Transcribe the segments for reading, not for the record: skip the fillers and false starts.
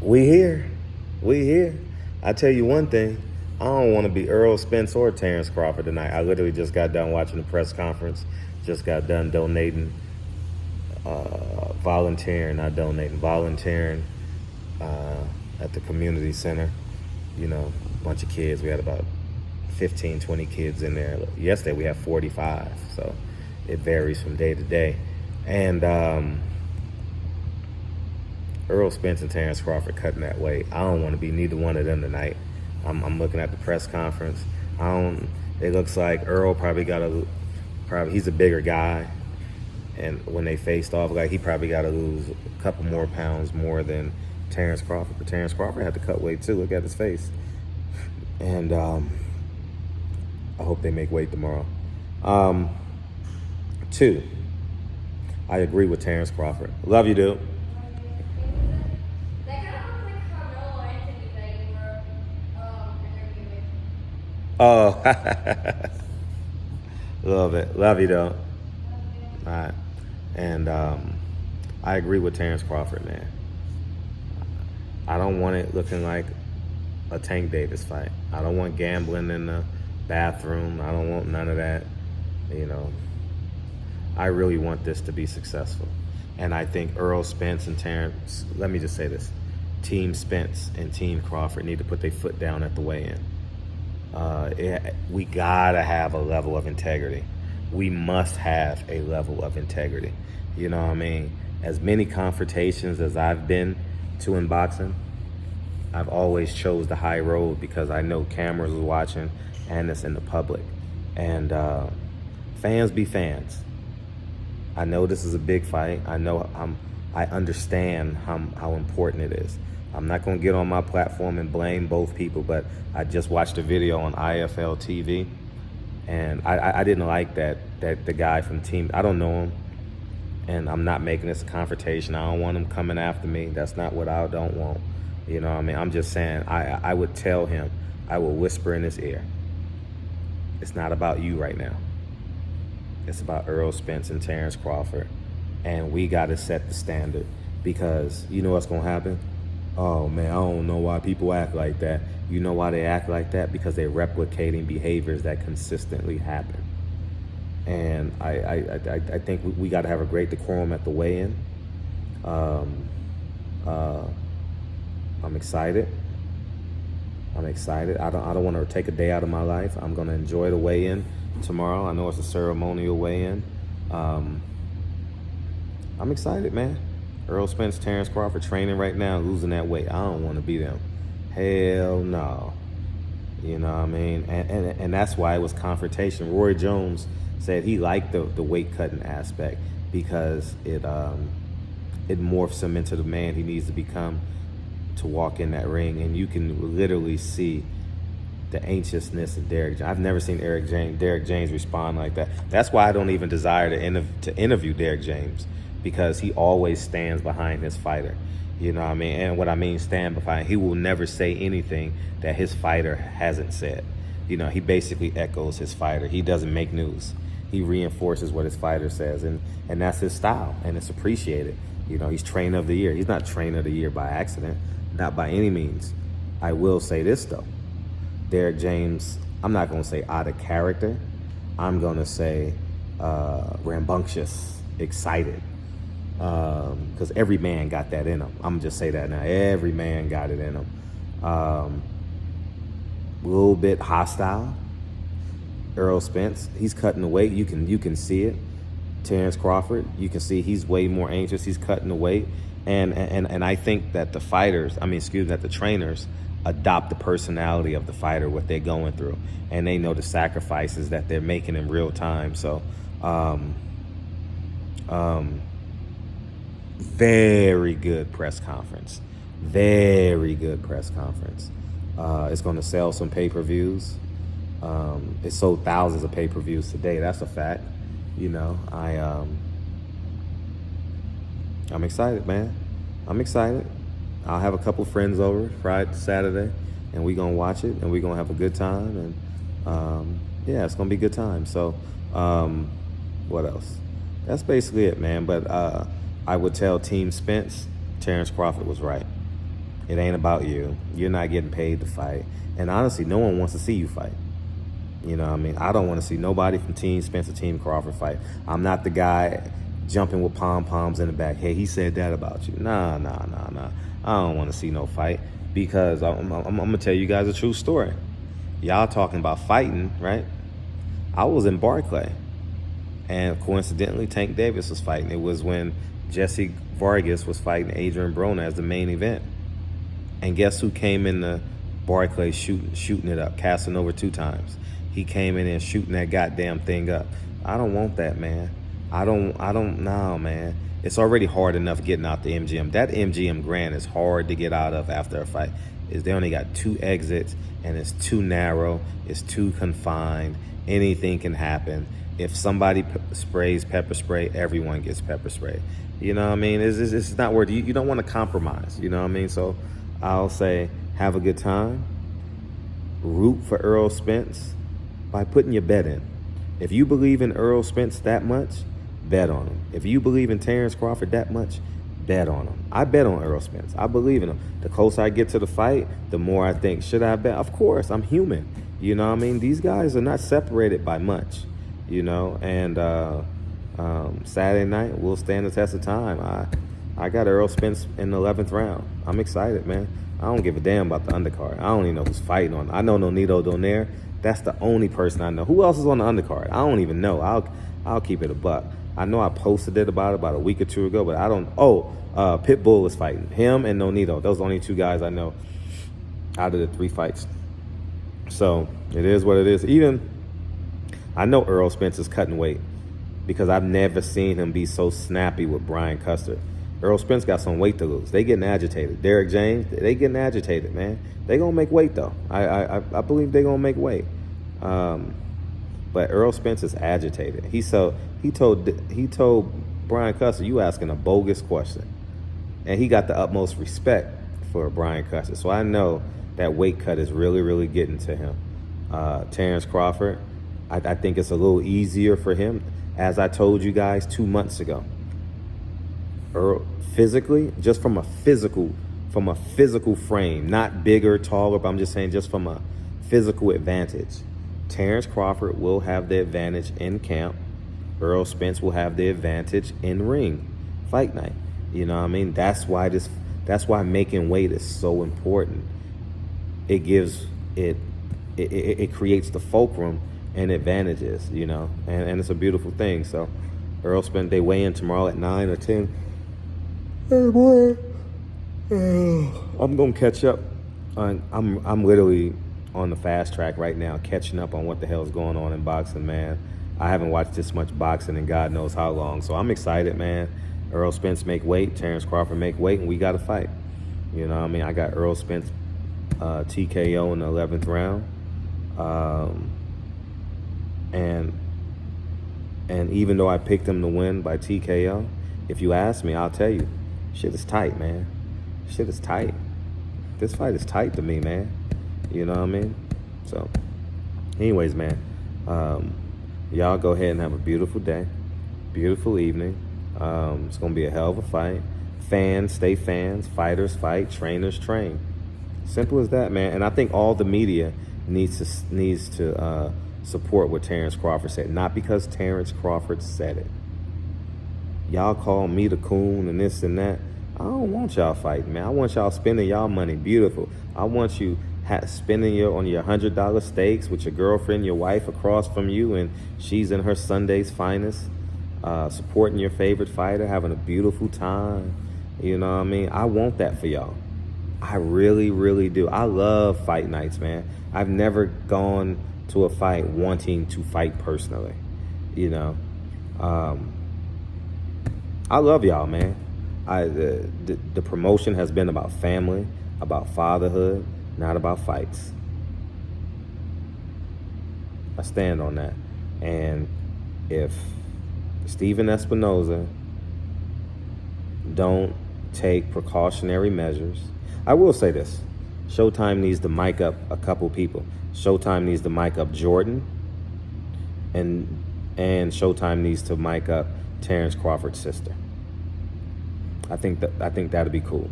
We here. We here. I tell you one thing. I don't want to be Earl Spence or Terence Crawford tonight. I literally just got done watching the press conference. Just got done donating, volunteering at the community center. You know, a bunch of kids. We had about 15, 20 kids in there. Yesterday we had 45. So it varies from day to day. And Earl Spence and Terence Crawford cutting that weight. I don't want to be neither one of them tonight. I'm looking at the press conference. It looks like Earl he's a bigger guy, and when they faced off, like he probably got to lose a couple more pounds more than Terence Crawford. But Terence Crawford had to cut weight too. Look at his face. And I hope they make weight tomorrow. 2, I agree with Terence Crawford. Love you, dude. Oh, love it. Love you, though. All right. And I agree with Terence Crawford, man. I don't want it looking like a Tank Davis fight. I don't want gambling in the bathroom. I don't want none of that. You know, I really want this to be successful. And I think Earl Spence and Terence, let me just say this, Team Spence and Team Crawford need to put their foot down at the weigh-in. We gotta have a level of integrity. We must have a level of integrity. You know what I mean? As many confrontations as I've been to in boxing, I've always chose the high road because I know cameras are watching and it's in the public. And fans be fans. I know this is a big fight. I understand how important it is. I'm not going to get on my platform and blame both people, but I just watched a video on IFL TV, and I didn't like that the guy from Team, I don't know him, and I'm not making this a confrontation. I don't want him coming after me. That's not what I don't want. You know what I mean? I'm just saying, I would tell him, I will whisper in his ear, it's not about you right now. It's about Earl Spence and Terence Crawford, and we got to set the standard, because you know what's going to happen? Oh man, I don't know why people act like that. You know why they act like that? Because they're replicating behaviors that consistently happen. And I think we got to have a great decorum at the weigh-in. I'm excited. I don't want to take a day out of my life. I'm going to enjoy the weigh-in tomorrow. I know it's a ceremonial weigh-in. I'm excited, man. Earl Spence, Terence Crawford training right now, losing that weight. I don't want to be them. Hell no. You know what I mean? And that's why it was confrontation. Roy Jones said he liked the weight cutting aspect because it morphs him into the man he needs to become to walk in that ring. And you can literally see the anxiousness of Derek James. I've never seen Derek James respond like that. That's why I don't even desire to interview Derek James, because he always stands behind his fighter. You know what I mean? And what I mean stand behind, he will never say anything that his fighter hasn't said. You know, he basically echoes his fighter. He doesn't make news. He reinforces what his fighter says, and that's his style, and it's appreciated. You know, he's trainer of the year. He's not trainer of the year by accident, not by any means. I will say this though, Derek James, I'm not gonna say out of character. I'm gonna say rambunctious, excited. Because every man got that in him. I'm just say that now. Every man got it in him. A little bit hostile. Earl Spence, he's cutting the weight. You can see it. Terence Crawford, you can see he's way more anxious. He's cutting the weight. And I think that the trainers adopt the personality of the fighter, what they're going through, and they know the sacrifices that they're making in real time. So, very good press conference. Very good press conference. It's going to sell some pay-per-views. It sold thousands of pay-per-views today. That's a fact. You know, I'm excited, man. I'm excited. I'll have a couple friends over Friday, Saturday, and we're going to watch it, and we're going to have a good time. And, yeah, it's going to be a good time. So, what else? That's basically it, man. But I would tell Team Spence, Terence Crawford was right. It ain't about you. You're not getting paid to fight. And honestly, no one wants to see you fight. You know what I mean? I don't want to see nobody from Team Spence or Team Crawford fight. I'm not the guy jumping with pom-poms in the back. Hey, he said that about you. Nah. I don't want to see no fight because I'm going to tell you guys a true story. Y'all talking about fighting, right? I was in Barclay, and coincidentally, Tank Davis was fighting. It was when Jesse Vargas was fighting Adrian Broner as the main event. And guess who came in the Barclay shooting it up, Casanova 2 times. He came in and shooting that goddamn thing up. I don't want that, man. I don't know, man. It's already hard enough getting out the MGM. That MGM Grand is hard to get out of after a fight. They only got 2 exits, and it's too narrow. It's too confined. Anything can happen. If somebody sprays pepper spray, everyone gets pepper spray. You know what I mean? It's not worth it. You don't want to compromise. You know what I mean? So I'll say have a good time. Root for Earl Spence by putting your bet in. If you believe in Earl Spence that much, bet on him. If you believe in Terence Crawford that much, bet on him. I bet on Earl Spence. I believe in him. The closer I get to the fight, the more I think, should I bet? Of course, I'm human. You know what I mean? These guys are not separated by much, you know, and Saturday night, we'll stand the test of time. I got Earl Spence in the 11th round. I'm excited, man. I don't give a damn about the undercard. I don't even know who's fighting on. I know Nonito Donaire. That's the only person I know. Who else is on the undercard? I don't even know. I'll keep it a buck. I know I posted it about a week or 2 ago, but I don't. Pitbull is fighting. Him and Nonito. Those are the only 2 guys I know out of the 3 fights. So it is what it is. Even I know Earl Spence is cutting weight because I've never seen him be so snappy with Brian Custer. Earl Spence got some weight to lose. They getting agitated. Derek James, they getting agitated, man. They gonna make weight though. I believe they gonna make weight. But Earl Spence is agitated. He told Brian Custer, you asking a bogus question, and he got the utmost respect for Brian Custer. So I know that weight cut is really, really getting to him. Terence Crawford, I think it's a little easier for him. As I told you guys 2 months ago, Earl, physically, just from a physical frame, not bigger, taller, but I'm just saying just from a physical advantage, Terence Crawford will have the advantage in camp. Earl Spence will have the advantage in ring, fight night. You know what I mean? That's why making weight is so important. It gives it creates the fulcrum and advantages, you know, and it's a beautiful thing. So Earl Spence, they weigh in tomorrow at 9 or 10. Hey boy, I'm gonna catch up. I'm literally on the fast track right now, catching up on what the hell is going on in boxing, man. I haven't watched this much boxing in God knows how long, so I'm excited, man. Earl Spence make weight, Terence Crawford make weight, and we got to fight. You know what I mean? I got Earl Spence TKO in the 11th round. And even though I picked him to win by TKO, if you ask me, I'll tell you, shit is tight, man. Shit is tight. This fight is tight to me, man. You know what I mean? So, anyways, man, y'all go ahead and have a beautiful day, beautiful evening. It's going to be a hell of a fight. Fans, stay fans. Fighters fight. Trainers train. Simple as that, man. And I think all the media needs to support what Terence Crawford said. Not because Terence Crawford said it. Y'all call me the coon and this and that. I don't want y'all fighting, man. I want y'all spending y'all money beautiful. I want you spending on your $100 steaks with your girlfriend, your wife across from you, and she's in her Sunday's finest, supporting your favorite fighter, having a beautiful time. You know what I mean? I want that for y'all. I really, really do. I love fight nights, man. I've never gone to a fight wanting to fight personally. You know, I love y'all, man. The promotion has been about family, about fatherhood, not about fights. I stand on that. And if Steven Espinoza don't take precautionary measures, I will say this. Showtime needs to mic up a couple people. Showtime needs to mic up Jordan, and Showtime needs to mic up Terence Crawford's sister. I think that'd be cool.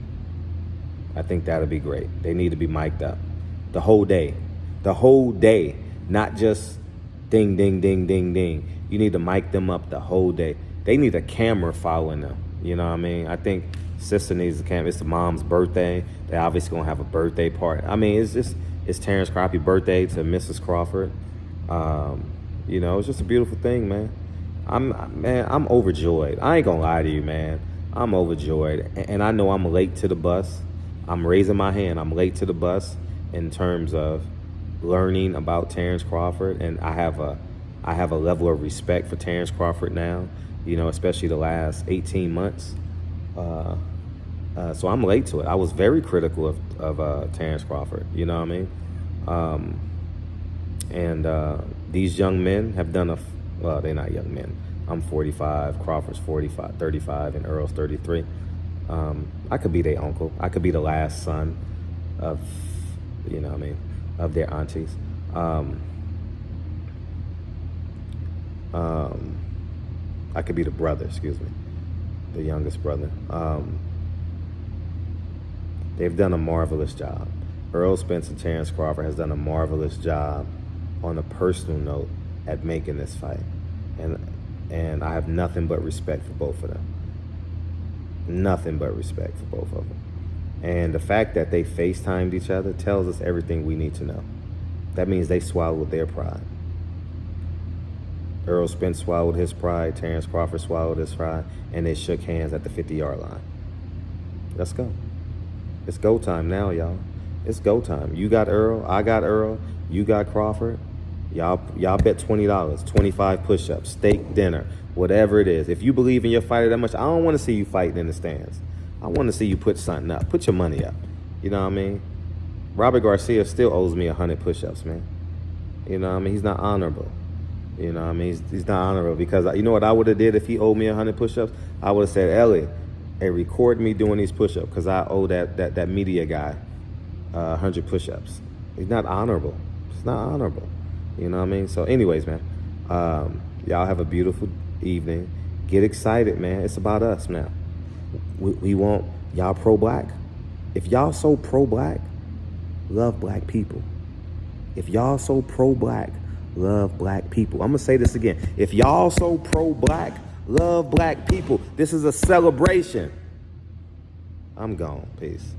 I think that'll be great. They need to be mic'd up the whole day. The whole day, not just ding, ding, ding, ding, ding. You need to mic them up the whole day. They need a camera following them. You know what I mean? I think sister needs a camera. It's the mom's birthday. They obviously gonna have a birthday party. I mean, it's Terence Crawford's birthday to Mrs. Crawford. You know, it's just a beautiful thing, man. I'm overjoyed. I ain't gonna lie to you, man. I'm overjoyed, and I know I'm late to the bus. I'm raising my hand. I'm late to the bus in terms of learning about Terence Crawford, and I have a level of respect for Terence Crawford now. You know, especially the last 18 months. So I'm late to it. I was very critical of Terence Crawford. You know what I mean? And these young men have done well, they're not young men. I'm 45, Crawford's 45, 35, and Earl's 33. I could be their uncle. I could be the last son of, you know what I mean, of their aunties. I could be the brother, excuse me, the youngest brother. They've done a marvelous job. Earl Spence and Terence Crawford has done a marvelous job on a personal note at making this fight. And I have nothing but respect for both of them. Nothing but respect for both of them. And the fact that they FaceTimed each other tells us everything we need to know. That means they swallowed their pride. Earl Spence swallowed his pride, Terence Crawford swallowed his pride, and they shook hands at the 50-yard line. Let's go. It's go time now, y'all. It's go time. You got Earl, I got Earl, you got Crawford. Y'all bet $20, 25 push-ups, steak dinner, whatever it is. If you believe in your fighter that much, I don't want to see you fighting in the stands. I want to see you put something up. Put your money up. You know what I mean? Robert Garcia still owes me 100 push-ups, man. You know what I mean? He's not honorable. You know what I mean? He's not honorable because you know what I would have did if he owed me 100 push-ups? I would have said, Ellie, hey, record me doing these push-ups because I owe that media guy 100 push-ups. He's not honorable. It's not honorable. You know what I mean? So anyways, man, y'all have a beautiful evening. Get excited, man. It's about us now. We want y'all pro-black. If y'all so pro-black, love black people. If y'all so pro-black, love black people. I'm going to say this again. If y'all so pro-black, love black people. This is a celebration. I'm gone. Peace.